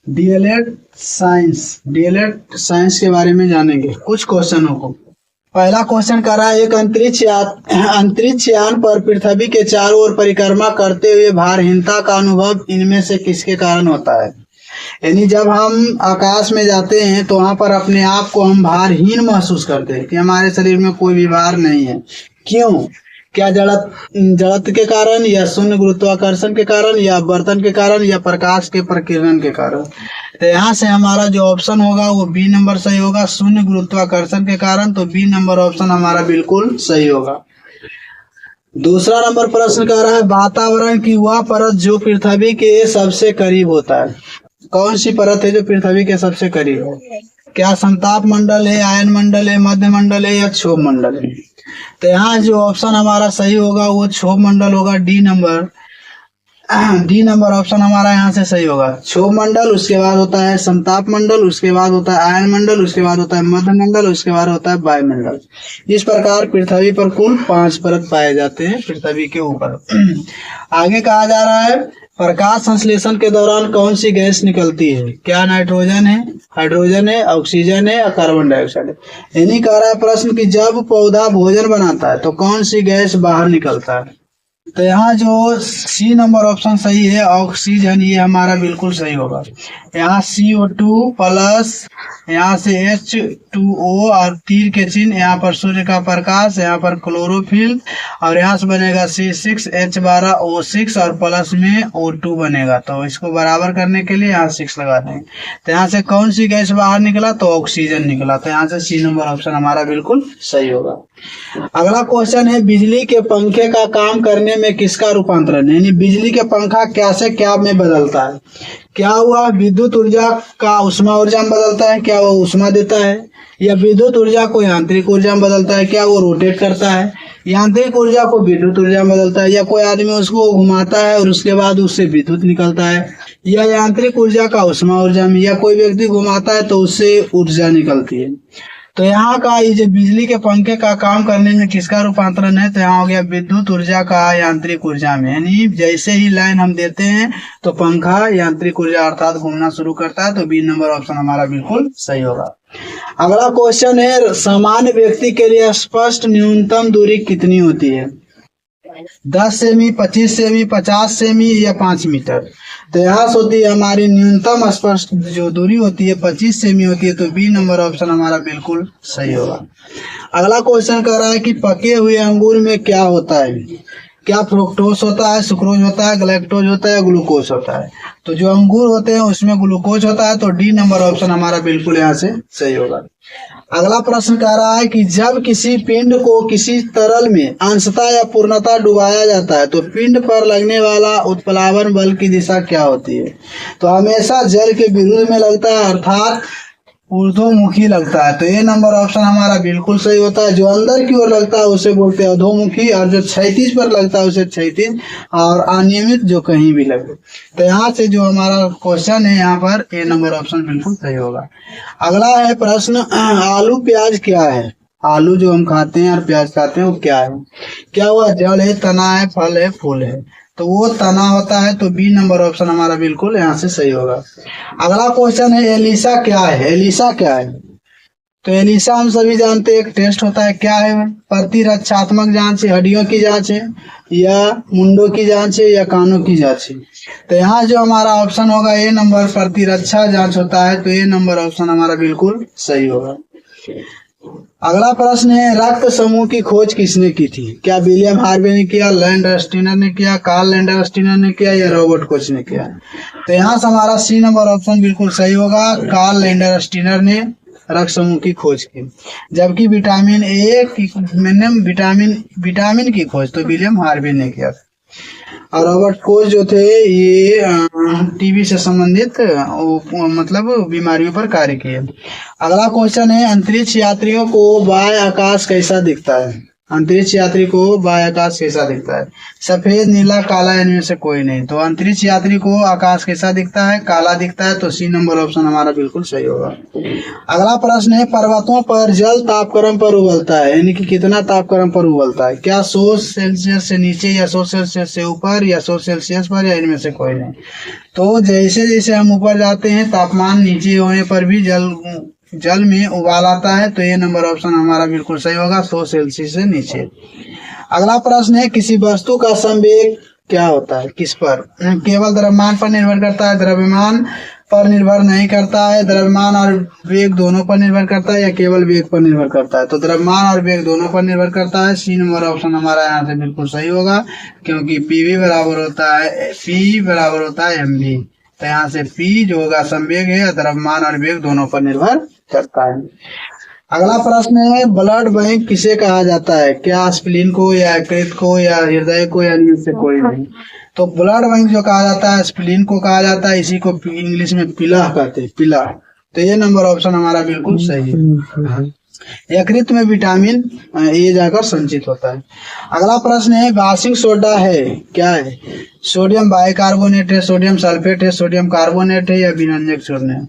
DElEd science के बारे में जानेंगे कुछ क्वेश्चनों को। पहला क्वेश्चन कर रहा है, एक अंतरिक्ष यान पर पृथ्वी के चारों ओर परिक्रमा करते हुए भारहीनता का अनुभव इनमें से किसके कारण होता है। यानी जब हम आकाश में जाते हैं तो वहां पर अपने आप को हम भारहीन महसूस करते हैं कि हमारे शरीर में कोई भी भार नहीं है। क्यों? क्या जड़त्व के कारण, या शून्य गुरुत्वाकर्षण के कारण, या अपवर्तन के कारण, या प्रकाश के प्रकीर्णन के कारण। तो यहाँ से हमारा जो ऑप्शन होगा वो बी नंबर सही होगा, शून्य गुरुत्वाकर्षण के कारण। तो बी नंबर ऑप्शन हमारा बिल्कुल सही होगा। दूसरा नंबर प्रश्न कह रहा है, वातावरण की वह परत जो पृथ्वी के सबसे करीब होता है। कौन सी परत है जो पृथ्वी के सबसे करीब है? क्या संताप मंडल है, आयन मंडल है, मध्य मंडल है, या क्षोभ मंडल है? तो यहाँ जो ऑप्शन हमारा सही होगा वो क्षोभ मंडल होगा। डी नंबर ऑप्शन हमारा यहाँ से सही होगा। क्षोभ मंडल, उसके बाद होता है संताप मंडल, उसके बाद होता है आयन मंडल, उसके बाद होता है मध्य मंडल, उसके बाद होता है वायुमंडल। इस प्रकार पृथ्वी पर कुल 5 परत पाए जाते हैं पृथ्वी के ऊपर। आगे कहा जा रहा है, प्रकाश संश्लेषण के दौरान कौन सी गैस निकलती है? क्या नाइट्रोजन है, हाइड्रोजन है, ऑक्सीजन है, या कार्बन डाइऑक्साइड है? यानी कह रहा है प्रश्न कि जब पौधा भोजन बनाता है तो कौन सी गैस बाहर निकलता है। तो यहाँ जो सी नंबर ऑप्शन सही है, ऑक्सीजन, ये हमारा बिल्कुल सही होगा। यहाँ CO2 प्लस, यहाँ से H2O और तीर के चिन्ह, यहाँ पर सूर्य का प्रकाश, यहाँ पर क्लोरोफिल, और यहाँ से बनेगा C6H12O6 और प्लस में O2 बनेगा। तो इसको बराबर करने के लिए यहाँ 6 लगा देंगे। तो यहाँ से कौन सी गैस बाहर निकला? तो ऑक्सीजन निकला। तो यहाँ से सी नंबर ऑप्शन हमारा बिल्कुल सही होगा। अगला क्वेश्चन है, बिजली के पंखे का काम करने में किसका रूपांतरण? यानी बिजली के पंखा क्या से क्या में बदलता है? क्या हुआ विद्युत ऊर्जा का उष्मा ऊर्जा में बदलता है? क्या वो उष्मा देता है? या विद्युत ऊर्जा को यांत्रिक ऊर्जा में बदलता है? क्या वो रोटेट करता है? यांत्रिक ऊर्जा को विद्युत ऊर्जा में बदलता है? या कोई आदमी उसको घुमाता है और उसके बाद उससे विद्युत निकलता है? या यांत्रिक ऊर्जा का उष्मा ऊर्जा में? या कोई व्यक्ति घुमाता है तो उससे ऊर्जा निकलती है? तो यहाँ का ये जो बिजली के पंखे का काम करने में किसका रूपांतरण है? तो यहाँ हो गया विद्युत ऊर्जा का यांत्रिक ऊर्जा में। यानी जैसे ही लाइन हम देते हैं तो पंखा यांत्रिक ऊर्जा अर्थात घूमना शुरू करता है। तो बी नंबर ऑप्शन हमारा बिल्कुल सही होगा। अगला क्वेश्चन है, सामान्य व्यक्ति के लिए स्पष्ट न्यूनतम दूरी कितनी होती है? 10 सेमी, 25 सेमी, 50 सेमी, या 5 मीटर? तो यहाँ से होती है हमारी न्यूनतम स्पष्ट जो दूरी होती है 25 सेमी होती है। तो बी नंबर ऑप्शन हमारा बिल्कुल सही होगा। अगला क्वेश्चन कह रहा है कि पके हुए अंगूर में क्या होता है? क्या फ्रुक्टोज होता है, सुक्रोज होता है, गलैक्टोज होता है, ग्लूकोज होता है? तो जो अंगूर होते हैं उसमें ग्लूकोज होता है। तो डी नंबर ऑप्शन हमारा बिल्कुल यहाँ से सही होगा। अगला प्रश्न कह रहा है कि जब किसी पिंड को किसी तरल में अंशतः या पूर्णतः डुबाया जाता है तो पिंड पर लगने वाला उत्प्लावन बल की दिशा क्या होती है? तो हमेशा जल के विरुद्ध में लगता है, अर्थात ऊर्ध्वमुखी लगता है। तो ये नंबर ऑप्शन हमारा बिल्कुल सही होता है। जो अंदर की ओर लगता है उसे बोलते हैं अधोमुखी, और जो क्षैतिज पर लगता है उसे क्षैतिज, और अनियमित जो कहीं भी लगे। तो यहाँ से जो हमारा क्वेश्चन है यहाँ पर ए नंबर ऑप्शन बिल्कुल सही होगा। अगला है प्रश्न, आलू प्याज क्या है? आलू जो हम खाते हैं और प्याज खाते हैं वो क्या है? क्या वह जड़ है, तना है, फल है, फूल है? तो वो तना होता है। तो बी नंबर ऑप्शन हमारा बिल्कुल यहाँ से सही होगा। अगला क्वेश्चन है, एलिसा क्या है? एलिसा क्या है? तो एलिसा हम सभी जानते हैं एक टेस्ट होता है। क्या है? प्रतिरक्षात्मक जांच है, हड्डियों की जांच है, या मुंडों की जांच है, या कानों की जांच है? तो यहाँ जो हमारा ऑप्शन होगा ए नंबर प्रतिरक्षा जांच होता है। तो ए नंबर ऑप्शन हमारा बिल्कुल सही होगा। अगला प्रश्न है, रक्त समूह की खोज किसने की थी? क्या विलियम हार्वे ने किया, लैंड स्टीनर ने किया, कार्ल लैंड स्टीनर ने किया, या रॉबर्ट कोच ने किया? तो यहाँ से हमारा सी नंबर ऑप्शन बिल्कुल सही होगा। कार्ल लैंड स्टीनर ने रक्त समूह की खोज की। जबकि विटामिन ए की विटामिन की खोज तो विलियम हार्वे ने किया। और रॉबर्ट कोच जो थे ये टीबी से संबंधित मतलब बीमारियों पर कार्य किए। अगला क्वेश्चन है, अंतरिक्ष यात्रियों को बाह्य आकाश कैसा दिखता है? अंतरिक्ष यात्री को बाह्य आकाश कैसा दिखता है? सफेद, नीला, काला, इनमें से कोई नहीं। तो अंतरिक्ष यात्री को आकाश कैसा दिखता है? काला दिखता है। तो सी नंबर ऑप्शन हमारा बिल्कुल सही होगा। अगला प्रश्न है, पर्वतों पर जल तापक्रम पर उबलता है, यानी कि कितना तापक्रम पर उबलता है? क्या 100 सेल्सियस से नीचे, या 100 सेल्सियस से ऊपर, या 100 सेल्सियस पर, या इनमें से कोई नहीं? तो जैसे जैसे हम ऊपर जाते हैं, तापमान नीचे होने पर भी जल में उबाल आता है। तो ये नंबर ऑप्शन हमारा बिल्कुल सही होगा, 100 सेल्सियस से नीचे। अगला प्रश्न है, किसी वस्तु का संवेग क्या होता है? किस पर? केवल द्रव्यमान पर निर्भर करता है, द्रव्यमान पर निर्भर नहीं करता है, द्रव्यमान और वेग दोनों पर निर्भर करता है, या केवल वेग पर निर्भर करता है? तो द्रव्यमान और वेग दोनों पर निर्भर करता है। सी नंबर ऑप्शन हमारा यहाँ से बिल्कुल सही होगा, क्योंकि पीवी बराबर होता है mv। तो यहाँ से P जो होगा संवेग है, द्रव्यमान और वेग दोनों पर निर्भर करता है। अगला प्रश्न है, ब्लड बैंक किसे कहा जाता है? क्या स्प्लीन को, या यकृत को, या हृदय को, या इनमें से कोई नहीं? तो ब्लड बैंक जो कहा जाता है, स्प्लीन को कहा जाता है। इसी को इंग्लिश में पिला कहते हैं, पिला। तो ये नंबर ऑप्शन हमारा बिल्कुल सही है। यकृत में विटामिन ए जाकर संचित होता है। अगला प्रश्न है, वाशिंग सोडा है, क्या है? सोडियम बाइकार्बोनेट है, सोडियम सल्फेट है, सोडियम कार्बोनेट है, या विरंजक चूर्ण है?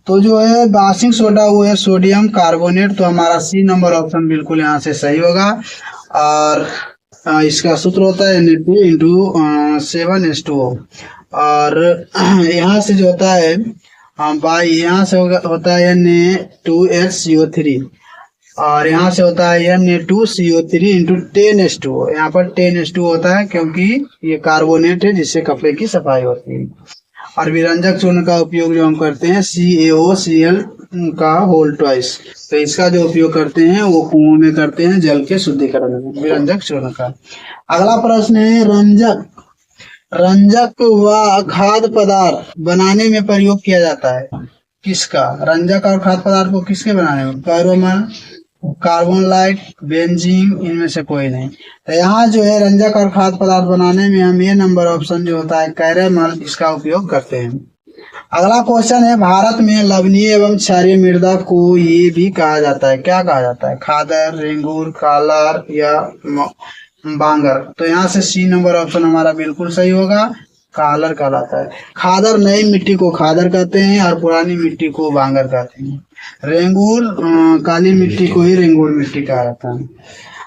तो जो है वाशिंग सोडा वो है सोडियम कार्बोनेट। तो हमारा सी नंबर ऑप्शन बिल्कुल यहाँ से सही होगा। और इसका सूत्र होता है Na2 × 7H2O। और यहाँ से जो होता है यहाँ से होता है Na2HCO3, और यहाँ से होता है Na2CO3 × 10H2O। यहाँ पर 10H2O होता है क्योंकि ये कार्बोनेट है जिससे कपड़े की सफाई होती है। और विरंजक चूर्ण का उपयोग जो हम करते हैं CaOCl का होल ट्वाइस, तो इसका जो उपयोग करते हैं वो कुओं में करते हैं जल के शुद्धिकरण में, विरंजक चूर्ण का। अगला प्रश्न है, रंजक व खाद्य पदार्थ बनाने में प्रयोग किया जाता है, किसका? रंजक और खाद्य पदार्थ को किसके बनाने में? कैरोमल, कार्बन लाइट, बेंजीन, इनमें से कोई नहीं। तो यहाँ जो है रंजक और खाद्य पदार्थ बनाने में हम ये नंबर ऑप्शन जो होता है कैरामल, इसका उपयोग करते हैं। अगला क्वेश्चन है, भारत में लवणीय एवं क्षारीय मृदा को ये भी कहा जाता है, क्या कहा जाता है? खादर, रेंगूर, कालार, या बांगर? तो यहाँ से सी नंबर ऑप्शन हमारा बिल्कुल सही होगा, कालर कहलाता है। खादर नई मिट्टी को खादर कहते हैं, और पुरानी मिट्टी को बांगर कहते हैं। रेंगूर काली मिट्टी को ही रेंगूर मिट्टी कहा जाता है।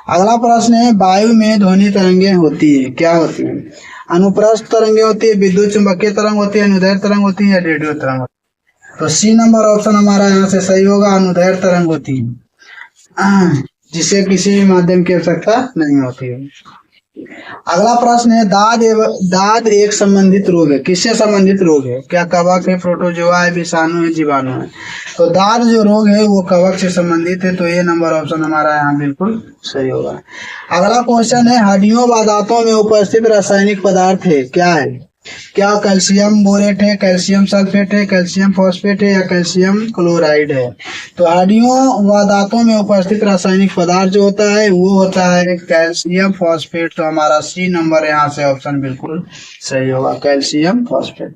अगला प्रश्न है, वायु में ध्वनि तरंगे होती है, क्या होती है? अनुप्रस्थ तरंगे होती है, विद्युत चुंबकीय तरंग होती है, अनुदैर्घ्य तरंग होती है, या रेडियो तरंग होती है? तो सी नंबर ऑप्शन हमारा यहाँ से सही होगा, अनुदैर्घ्य तरंग होती है, जिसे किसी भी माध्यम की आवश्यकता नहीं होती है। अगला प्रश्न है, दाद एक संबंधित रोग है, किससे संबंधित रोग है? क्या कवक है, प्रोटोजोआ है, विषाणु है, जीवाणु है? तो दाद जो रोग है वो कवक से संबंधित है। तो ये नंबर ऑप्शन हमारा यहाँ बिल्कुल सही होगा। अगला क्वेश्चन है, हड्डियों व दांतों में उपस्थित रासायनिक पदार्थ है, क्या है? क्या कैल्शियम बोरेट है, कैल्शियम सल्फेट है, कैल्शियम फॉस्फेट है, या कैल्शियम क्लोराइड है? तो हड्डियों व दांतों में उपस्थित रासायनिक पदार्थ जो होता है वो होता है कैल्शियम फॉस्फेट। तो हमारा सी नंबर यहाँ से ऑप्शन बिल्कुल सही होगा, कैल्शियम फॉस्फेट।